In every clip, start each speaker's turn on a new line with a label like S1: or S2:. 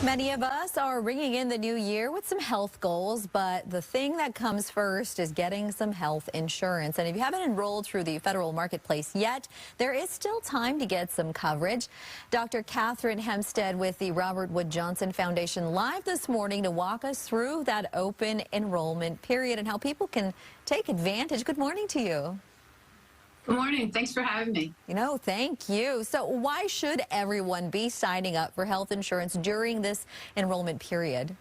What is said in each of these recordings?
S1: Many of us are ringing in the new year with some health goals, but the thing that comes first is getting some health insurance. And if you haven't enrolled through the federal marketplace yet, there is still time to get some coverage. Dr. Catherine Hempstead with the Robert Wood Johnson Foundation live this morning to walk us through that open enrollment period and how people can take advantage. Good morning to you.
S2: Good morning. Thanks for having me.
S1: Thank you. So why should everyone be signing up for health insurance during this enrollment period?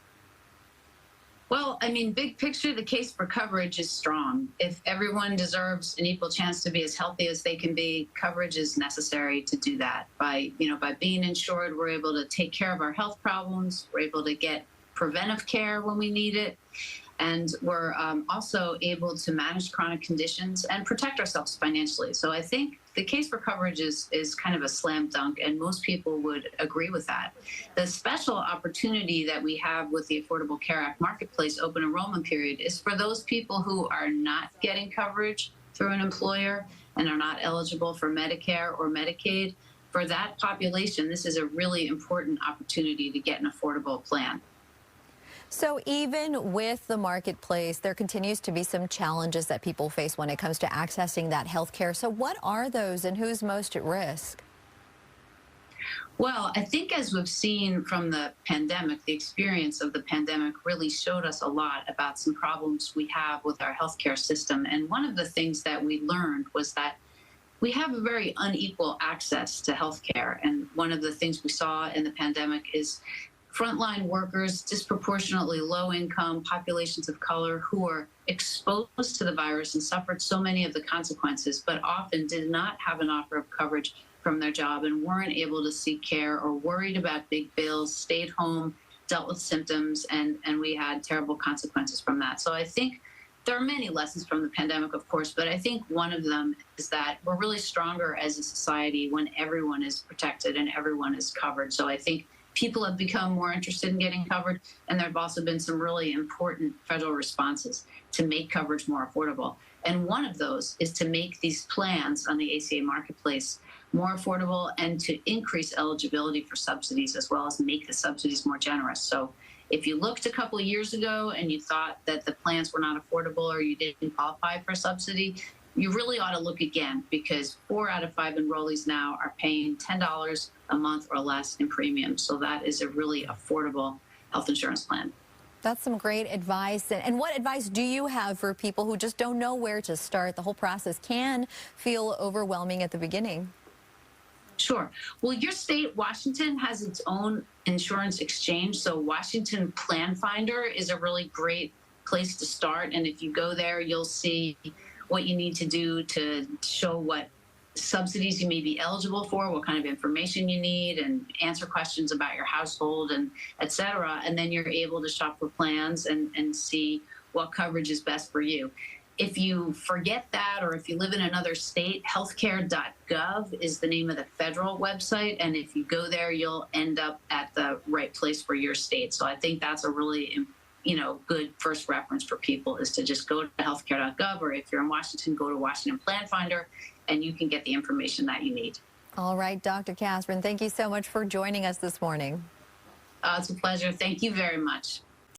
S2: Well, I mean, big picture, the case for coverage is strong. If everyone deserves an equal chance to be as healthy as they can be, coverage is necessary to do that. By being insured, we're able to take care of our health problems. We're able to get preventive care when we need it. And we're also able to manage chronic conditions and protect ourselves financially. So I think the case for coverage is kind of a slam dunk, and most people would agree with that. The special opportunity that we have with the Affordable Care Act Marketplace open enrollment period is for those people who are not getting coverage through an employer and are not eligible for Medicare or Medicaid. For that population, this is a really important opportunity to get an affordable plan.
S1: So even with the marketplace, there continues to be some challenges that people face when it comes to accessing that health care. So what are those and who's most at risk?
S2: Well, I think as we've seen from the pandemic, the experience of the pandemic really showed us a lot about some problems we have with our healthcare system. And one of the things that we learned was that we have a very unequal access to healthcare. And one of the things we saw in the pandemic is frontline workers, disproportionately low-income populations of color who are exposed to the virus and suffered so many of the consequences, but often did not have an offer of coverage from their job and weren't able to seek care or worried about big bills, stayed home, dealt with symptoms, and we had terrible consequences from that. So I think there are many lessons from the pandemic, of course, but I think one of them is that we're really stronger as a society when everyone is protected and everyone is covered. So I think people have become more interested in getting covered, and there have also been some really important federal responses to make coverage more affordable. And one of those is to make these plans on the ACA marketplace more affordable and to increase eligibility for subsidies as well as make the subsidies more generous. So if you looked a couple of years ago and you thought that the plans were not affordable or you didn't qualify for a subsidy, you really ought to look again, because 4 out of 5 enrollees now are paying $10 a month or less in premiums. So that is a really affordable health insurance plan.
S1: That's some great advice. And what advice do you have for people who just don't know where to start? The whole process can feel overwhelming at the beginning.
S2: Sure. Well, your state, Washington, has its own insurance exchange. So Washington Plan Finder is a really great place to start. And if you go there, you'll see what you need to do to show what subsidies you may be eligible for, what kind of information you need, and answer questions about your household, and et cetera. And then you're able to shop for plans and see what coverage is best for you. If you forget that, or if you live in another state, healthcare.gov is the name of the federal website. And if you go there, you'll end up at the right place for your state. So I think that's a really good first reference for people, is to just go to healthcare.gov, or if you're in Washington, go to Washington Plan Finder, and you can get the information that you need.
S1: All right, Dr. Catherine, thank you so much for joining us this morning.
S2: It's a pleasure. Thank you very much.